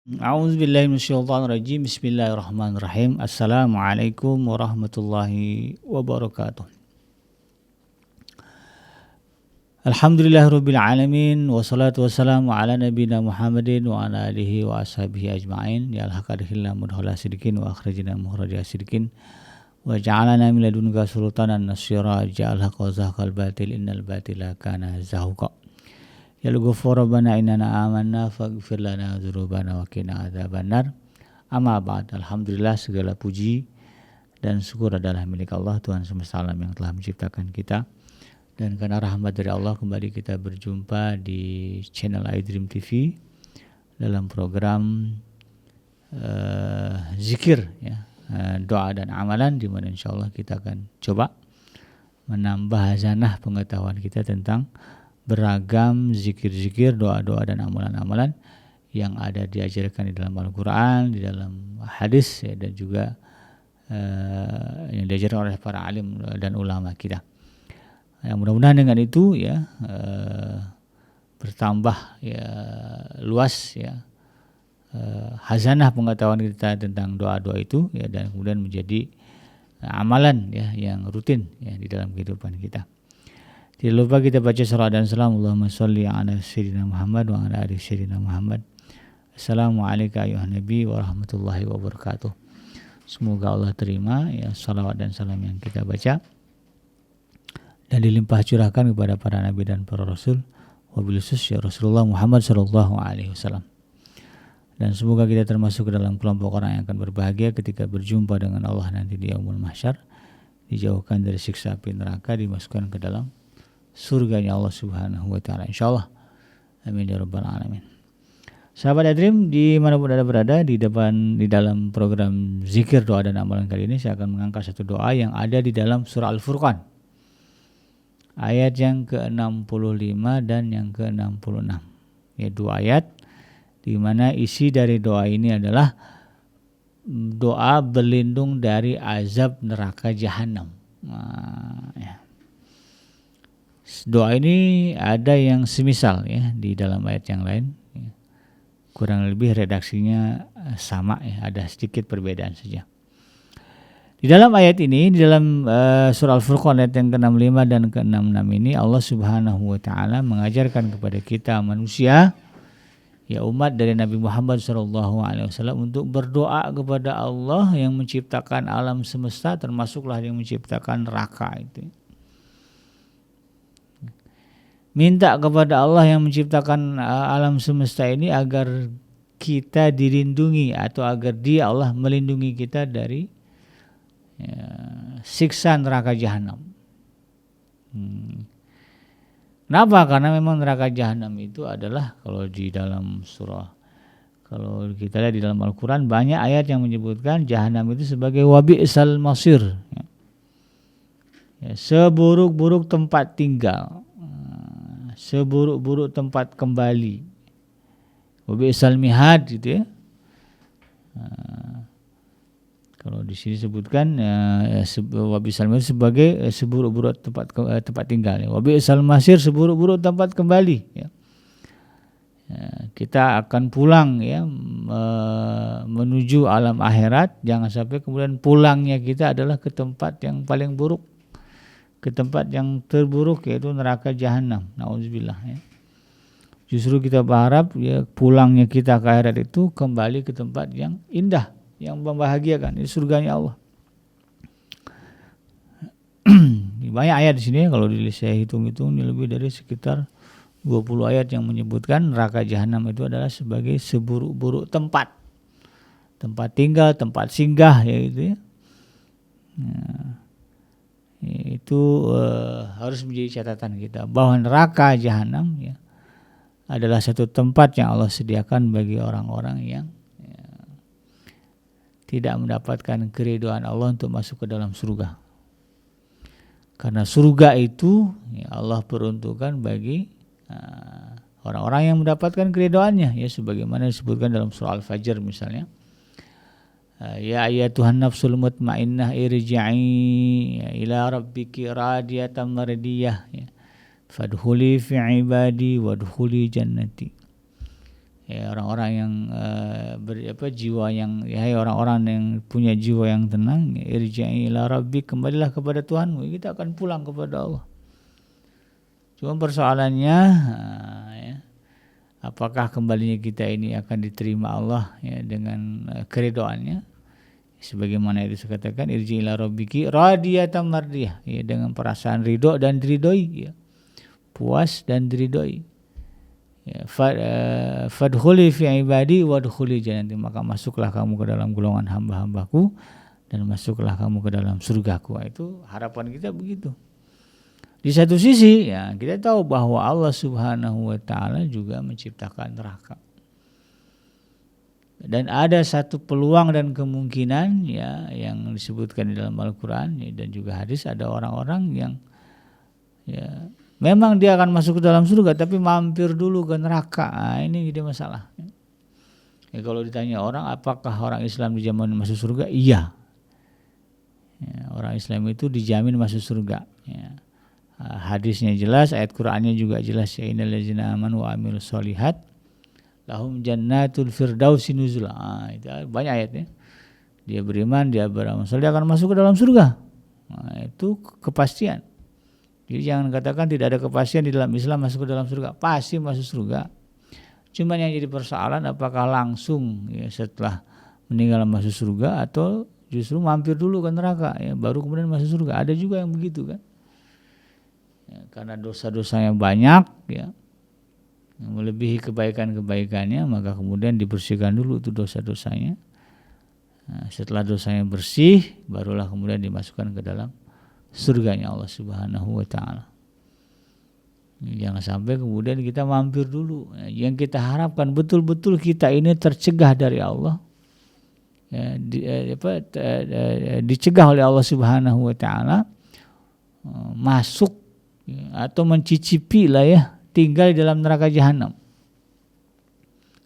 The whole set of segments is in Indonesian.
A'udzubillahi minasyaitonirrajim. Bismillahirrahmanirrahim. Assalamualaikum warahmatullahi wabarakatuh. Alhamdulillahirabbil alamin wassalatu wassalamu ala nabiyyina Muhammadin wa ala alihi wa ashabihi ajmain. Ya al-haqadhillah mudhala sidikin wa akhrajna mukhraja sidikin wa ja'alana min ladunka sultanan nasyira ja'al haqqa zahqal batil innal batila kana zahuqa. Ya Al-Ghafur Rabbana innana amanna faghfir lana dzunubana wa qina adzabannar. Amma ba'd. Alhamdulillah, segala puji dan syukur adalah milik Allah, Tuhan semesta alam yang telah menciptakan kita. Dan karena rahmat dari Allah kembali kita berjumpa di channel iDream TV dalam program zikir ya, doa dan amalan, di mana insyaallah kita akan coba menambah hazanah pengetahuan kita tentang beragam zikir-zikir, doa-doa dan amalan-amalan yang ada diajarkan di dalam Al-Quran, di dalam hadis ya, dan juga yang diajarkan oleh para alim dan ulama kita. Ya, mudah-mudahan dengan itu ya bertambah ya luas ya hazanah pengetahuan kita tentang doa-doa itu ya, dan kemudian menjadi amalan ya yang rutin ya di dalam kehidupan kita. Tidak lupa kita baca salawat dan salam. Allahumma sholli ala sayyidina Muhammad wa ala ali sayyidina Muhammad. Assalamualaikum ayuhan nabi warahmatullahi wabarakatuh. Semoga Allah terima ya salawat dan salam yang kita baca dan dilimpah curahkan kepada para nabi dan para rasul, wabil khusus ya Rasulullah Muhammad sallallahu alaihi wasallam. Dan semoga kita termasuk ke dalam kelompok orang yang akan berbahagia ketika berjumpa dengan Allah nanti di yaumul mahsyar, dijauhkan dari siksa api neraka, dimasukkan ke dalam surganya Allah Subhanahu wa taala insyaallah. Amin ya rabbal alamin. Sahabat iDream dimanapun Anda berada, di dalam program zikir, doa dan amalan kali ini saya akan mengangkat satu doa yang ada di dalam surah Al-Furqan ayat yang ke-65 dan yang ke-66. Ya, dua ayat di mana isi dari doa ini adalah doa berlindung dari azab neraka jahanam. Ya. Doa ini ada yang semisal ya di dalam ayat yang lain ya. Kurang lebih redaksinya sama ya, ada sedikit perbedaan saja. Di dalam ayat ini, di dalam surah Al-Furqan ayat yang ke-65 dan ke-66 ini, Allah Subhanahu wa taala mengajarkan kepada kita manusia ya, umat dari Nabi Muhammad SAW untuk berdoa kepada Allah yang menciptakan alam semesta, termasuklah yang menciptakan neraka itu. Minta kepada Allah yang menciptakan alam semesta ini agar kita dilindungi, atau agar Dia Allah melindungi kita dari siksa neraka jahanam. Kenapa? Karena memang neraka jahanam itu adalah, kalau di dalam surah, kalau kita lihat di dalam Al-Quran, banyak ayat yang menyebutkan jahanam itu sebagai wabi'sal masir ya, seburuk-buruk tempat tinggal, seburuk-buruk tempat kembali, wabi'sal mihad gitu ya. Kalau di sini sebutkan wabi'sal mihad sebagai seburuk-buruk tempat tinggal ya. Wabi'sal masir, seburuk-buruk tempat kembali ya. Kita akan pulang ya menuju alam akhirat, jangan sampai kemudian pulangnya kita adalah ke tempat yang paling buruk, ke tempat yang terburuk, yaitu neraka jahanam. Nauzubillah ya. Justru kita berharap ya pulangnya kita ke akhirat itu kembali ke tempat yang indah, yang membahagiakan, itu surganya Allah. Banyak ayat di sini, kalau saya hitung-hitung lebih dari sekitar 20 ayat yang menyebutkan neraka jahanam itu adalah sebagai seburuk-buruk tempat tinggal, tempat singgah ya gitu ya. Itu harus menjadi catatan kita bahwa neraka jahanam ya adalah satu tempat yang Allah sediakan bagi orang-orang yang tidak mendapatkan keridhaan Allah untuk masuk ke dalam surga. Karena surga itu ya, Allah peruntukkan bagi orang-orang yang mendapatkan keridhaannya ya, sebagaimana disebutkan dalam surah Al-Fajr misalnya. Ya ayyatuhan nafsul mutmainnah irji'i ila rabbiki radiyatan mardiyah ya. Fadkhuli fi ibadi wadkhuli jannati. Ya, orang-orang yang jiwa yang orang-orang yang punya jiwa yang tenang, irji'i ila rabbik, kembalilah kepada Tuhanmu. Kita akan pulang kepada Allah. Cuma persoalannya ya, apakah kembalinya kita ini akan diterima Allah ya dengan keridhaannya, sebagaimana itu saya katakan, irji'i ila rabbiki radiyatan mardiyah, ya, dengan perasaan ridho dan diridhoi, ya, puas dan diridhoi. Ya, fadkhuli fi ibadi wadkhuli jannati, maka masuklah kamu ke dalam golongan hamba-hambaku dan masuklah kamu ke dalam surgaku. Itu harapan kita begitu. Di satu sisi ya kita tahu bahwa Allah Subhanahu wa taala juga menciptakan neraka. Dan ada satu peluang dan kemungkinan ya yang disebutkan di dalam Al-Qur'an ya, dan juga hadis, ada orang-orang yang ya memang dia akan masuk ke dalam surga tapi mampir dulu ke neraka. Ini jadi masalah. Ya, kalau ditanya orang, apakah orang Islam dijamin masuk surga? Iya. Ya, orang Islam itu dijamin masuk surga. Ya. Hadisnya jelas, ayat Qur'annya juga jelas. Ya innal ladzina amanu wa amilus solihat lahum jannatul firdausi nuzula. Itu banyak ayatnya. Dia beriman, dia beramal saleh, dia akan masuk ke dalam surga. Itu kepastian. Jadi jangan katakan tidak ada kepastian di dalam Islam masuk ke dalam surga. Pasti masuk surga. Cuman yang jadi persoalan apakah langsung ya, setelah meninggal masuk surga atau justru mampir dulu ke neraka ya, baru kemudian masuk surga. Ada juga yang begitu kan. Ya, karena dosa-dosanya banyak ya, yang melebihi kebaikan-kebaikannya, maka kemudian dibersihkan dulu itu dosa-dosanya. Nah, setelah dosanya bersih, barulah kemudian dimasukkan ke dalam surganya Allah Subhanahu wa taala. Jangan sampai kemudian kita mampir dulu. Yang kita harapkan betul-betul kita ini tercegah dari Allah. Ya, dicegah oleh Allah Subhanahu wa taala masuk ya, atau mencicipi lah ya, tinggal di dalam neraka jahanam.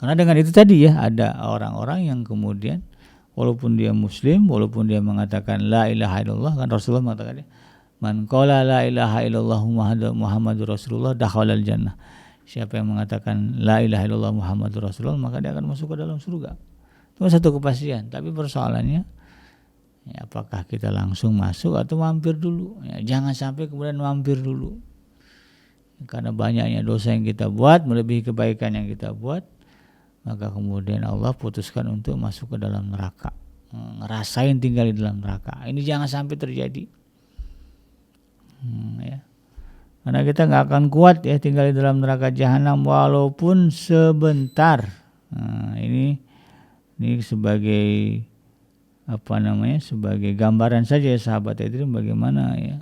Karena dengan itu tadi ya, ada orang-orang yang kemudian walaupun dia muslim, walaupun dia mengatakan la ilaha illallah, kan Rasulullah mengatakan man qala la ilaha illallah Muhammadur Rasulullah dakhalal jannah. Siapa yang mengatakan la ilaha illallah Muhammadur Rasulullah, maka dia akan masuk ke dalam surga. Itu satu kepastian, tapi persoalannya ya, apakah kita langsung masuk atau mampir dulu? Ya, jangan sampai kemudian mampir dulu. Karena banyaknya dosa yang kita buat melebihi kebaikan yang kita buat, maka kemudian Allah putuskan untuk masuk ke dalam neraka, ngerasain tinggal di dalam neraka. Ini jangan sampai terjadi. Ya. Karena kita nggak akan kuat ya tinggal di dalam neraka jahanam walaupun sebentar. Nah, ini sebagai sebagai gambaran saja ya sahabat itu bagaimana ya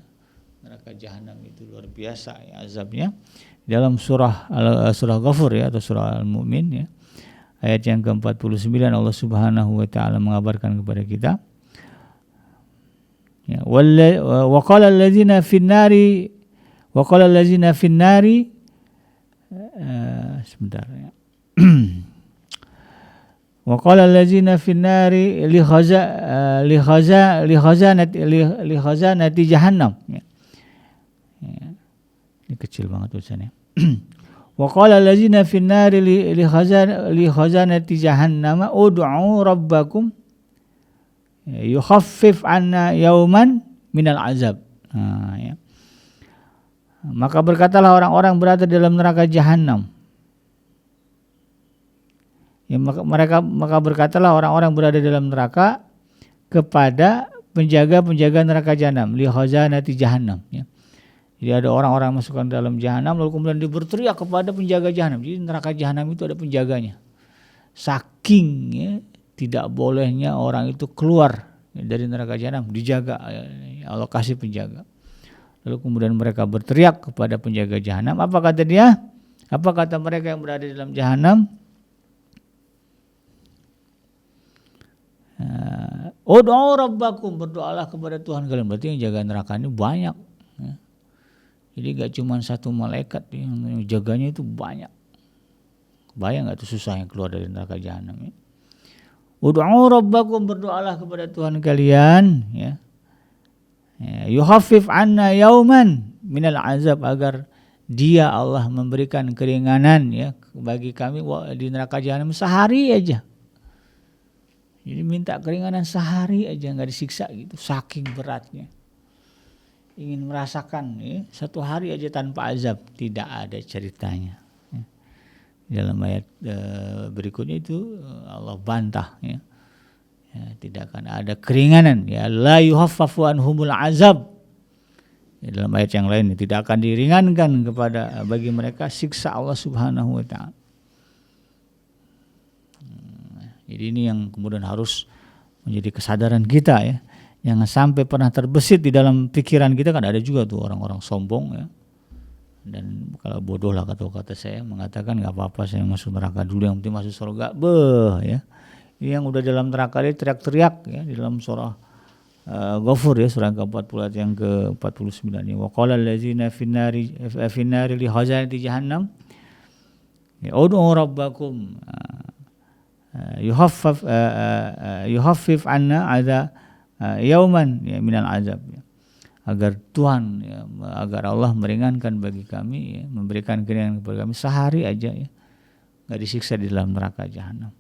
neraka jahanam itu luar biasa ya azabnya. Dalam surah Ghafur ya, atau surah Al-Mu'min ya, ayat yang ke-49 Allah Subhanahu wa taala mengabarkan kepada kita ya, wa qala allazina fin-nari sebentar ya. Wa qala allazina fin-nari li khazanati jahannam ya. Ya. Ini kecil banget tulisannya. Wa qala allazina fin-nari li khazanati jahannam ud'u rabbakum yukhaffif 'anna yawman minal azab. Nah, ya. Maka berkatalah orang-orang berada dalam neraka jahanam. Ya, maka berkatalah orang-orang berada dalam neraka kepada penjaga-penjaga neraka jahanam, li khazanati jahannam ya. Jadi ada orang-orang masukkan dalam jahanam lalu kemudian dia berteriak kepada penjaga jahanam. Jadi neraka jahanam itu ada penjaganya. Saking ya, tidak bolehnya orang itu keluar dari neraka jahanam, dijaga ya, Allah kasih penjaga. Lalu kemudian mereka berteriak kepada penjaga jahanam. Apa kata dia? Apa kata mereka yang berada di dalam jahanam? Ud'u rabbakum, berdoalah kepada Tuhan kalian. Berarti yang jaga neraka ini banyak ya. Jadi gak cuma satu malaikat yang jaganya itu banyak. Bayang gak itu susah yang keluar dari neraka jahanam ya. Ud'u rabbakum, berdoalah kepada Tuhan kalian ya. Yuhaffif 'anna yauman minal azab, agar Dia Allah memberikan keringanan ya bagi kami di neraka jahanam sehari aja. Jadi minta keringanan sehari aja nggak disiksa gitu, saking beratnya. Ingin merasakan ya, satu hari aja tanpa azab, tidak ada ceritanya. Ya. Dalam ayat berikutnya itu Allah bantah ya. Ya, tidak akan ada keringanan ya, la yuhaffafu anhumul azab. Ya, dalam ayat yang lain tidak akan diringankan kepada bagi mereka siksa Allah Subhanahu wa taala. Jadi ini yang kemudian harus menjadi kesadaran kita ya. Jangan sampai pernah terbesit di dalam pikiran kita, kan ada juga tuh orang-orang sombong ya. Dan kalau bodoh lah kata saya mengatakan nggak apa-apa saya masuk neraka dulu, yang penting masuk surga. Ya. Ini yang udah dalam neraka dia teriak-teriak ya di dalam surah Ghafur ya, surah ke-40 ayat yang ke-49 ya. Wa qala allazina finnari li khazanati jahannam ya ud'u rabbakum yuhaffif anna adza yauman ya minal azab ya. Agar Tuhan ya, agar Allah meringankan bagi kami ya, memberikan keringanan kepada kami sehari aja ya, nggak disiksa di dalam neraka jahanam.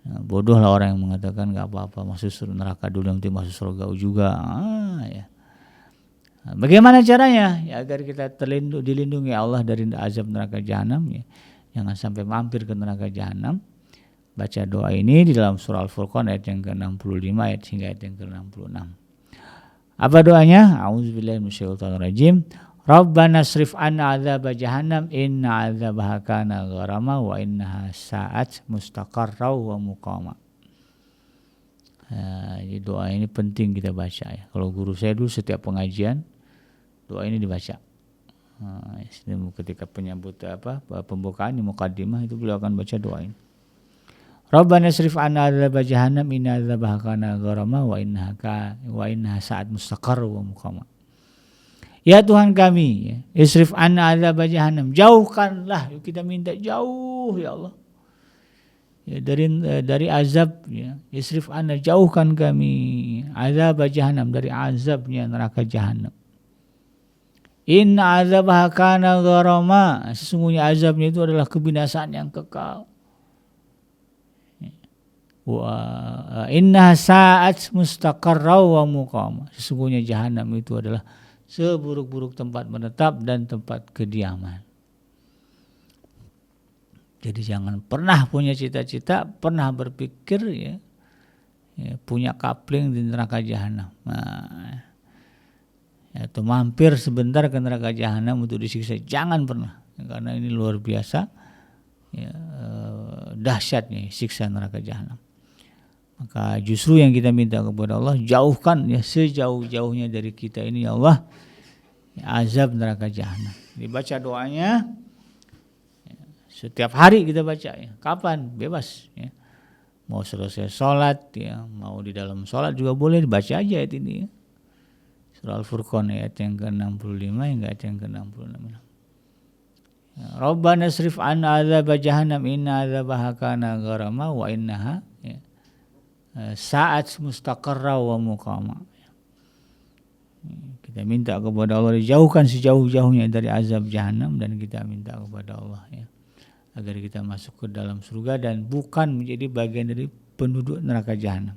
Nah, bodoh lah orang yang mengatakan nggak apa-apa masuk neraka dulu nanti masuk surga juga. Ya. Nah, bagaimana caranya ya agar kita dilindungi Allah dari azab neraka jahanam ya, jangan sampai mampir ke neraka jahanam. Baca doa ini di dalam surah Al-Furqan ayat yang ke-65 ayat hingga ayat yang ke-66. Apa doanya? A'udzubillahi minasyaitonirrajim. Rabbana srif anna adzab jahannam inna adzabaha kana gharama wa innaha sa'at mustaqarra wa muqama. Jadi doa ini penting kita baca ya. Kalau guru saya dulu setiap pengajian doa ini dibaca. Ketika penyambut pembukaan di muqaddimah itu beliau akan baca doa ini. Rabbana srif anna adzab jahannam inna adzabaha kana gharama wa innaha sa'at mustaqarra wa muqama. Ya Tuhan kami ya, isrif anna adzab jahannam, jauhkanlah, kita minta jauh ya Allah. Ya, dari azab ya, isrif anna, jauhkan kami azab jahannam, dari azabnya neraka jahanam. Inna adzabaha kana gharama, sesungguhnya azabnya itu adalah kebinasaan yang kekal. Wa inna sa'at mustaqarra wa muqama, sesungguhnya jahanam itu adalah seburuk-buruk tempat menetap dan tempat kediaman. Jadi jangan pernah punya cita-cita, pernah berpikir ya punya kapling di neraka jahanam. Nah, atau mampir sebentar ke neraka jahanam untuk disiksa, jangan pernah, karena ini luar biasa ya, dahsyatnya siksa neraka jahanam. Maka justru yang kita minta kepada Allah, jauhkan ya sejauh-jauhnya dari kita ini ya Allah azab neraka jahanam. Dibaca doanya ya, setiap hari kita baca ya. Kapan? Bebas ya. Mau selesai sholat ya, mau di dalam sholat juga boleh dibaca aja ayat ini ya. Surah Al-Furqan ayat yang ke-65 hingga ayat yang ke-66. Ya, Rabbana srif anna adzab jahannam inna adzabaha kana gharama wa innaha ya, sa'at mustaqarra wa muqama. Kita minta kepada Allah dijauhkan sejauh-jauhnya dari azab jahanam, dan kita minta kepada Allah ya agar kita masuk ke dalam surga dan bukan menjadi bagian dari penduduk neraka jahanam.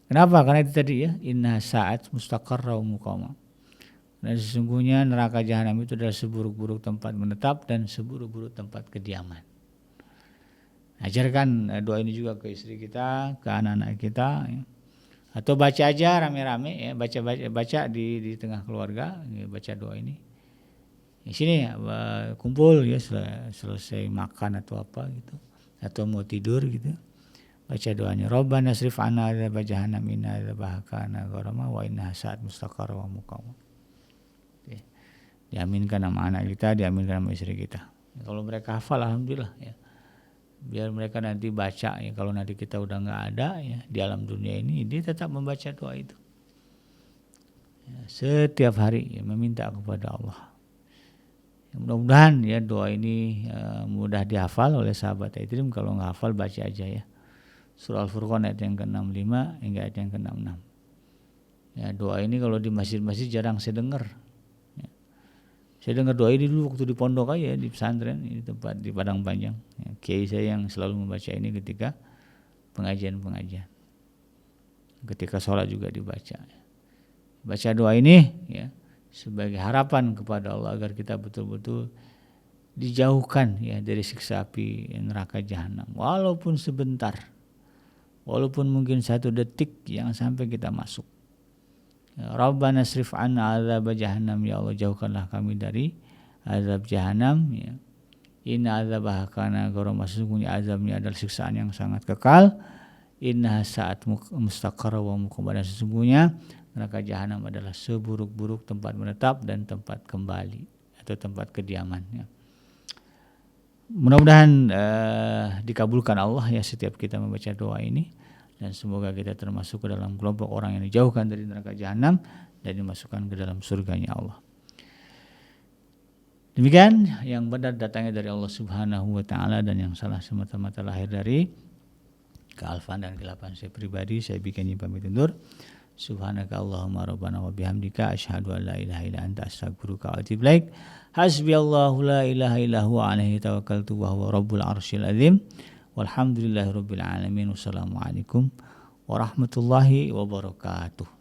Kenapa? Karena itu tadi ya, inna sa'at mustaqarra wa muqama. Dan sesungguhnya neraka jahanam itu adalah seburuk-buruk tempat menetap dan seburuk-buruk tempat kediaman. Ajarkan doa ini juga ke istri kita, ke anak-anak kita ya. Atau baca aja rame-rame ya, baca di tengah keluarga ya, baca doa ini. Di sini ya, kumpul ya selesai makan atau apa gitu, atau mau tidur gitu. Baca doanya, Rabbana srif anna adzab jahannam inna adzabaha kana gharama wa innaha sa'at mustaqarra wa muqama. Diaminkan sama anak kita, diaminkan sama istri kita. Ya, kalau mereka hafal alhamdulillah ya. Biar mereka nanti baca ya, kalau nanti kita udah nggak ada ya di alam dunia ini, dia tetap membaca doa itu ya, setiap hari ya, meminta kepada Allah ya, mudah-mudahan ya doa ini mudah dihafal oleh sahabat Aitrim. Kalau nggak hafal baca aja ya surah Al-Furqan ayat yang ke-65 hingga ayat yang ke-66 ya. Doa ini kalau di masjid-masjid jarang saya dengar ya. Saya dengar doa ini dulu waktu di pondok aja, di pesantren, di tempat di Padang Panjang. Ya, kiai saya yang selalu membaca ini ketika pengajian-pengajian. Ketika sholat juga dibaca. Baca doa ini ya sebagai harapan kepada Allah agar kita betul-betul dijauhkan ya dari siksa api neraka jahanam. Walaupun sebentar, walaupun mungkin 1 detik, jangan sampai kita masuk. Rabbana srif anna azab jahannam, ya Allah jauhkanlah kami dari azab jahanam ya. Inna azabaha kana gharama, sesungguhnya azabnya adalah siksaan yang sangat kekal. Inna saat mustaqarra wa muqam, dan sesungguhnya neraka jahanam adalah seburuk-buruk tempat menetap dan tempat kembali atau tempat kediaman ya. Mudah-mudahan dikabulkan Allah ya setiap kita membaca doa ini, dan semoga kita termasuk ke dalam kelompok orang yang dijauhkan dari neraka jahanam dan dimasukkan ke dalam surganya Allah. Demikian yang benar datangnya dari Allah Subhanahu wa taala, dan yang salah semata-mata lahir dari kealfaan dan kelapan saya pribadi. Saya bikin pamit undur. Subhanaka Allahumma rabbana wa bihamdika asyhadu an la ilaha illa anta astaghfiruka wa atubu ilaik. Hasbiyallahu la ilaha illa huwa alaihi tawakkaltu wa huwa rabbul arsyil azim. Walhamdulillahirabbil alamin. Wassalamualaikum warahmatullahi wabarakatuh.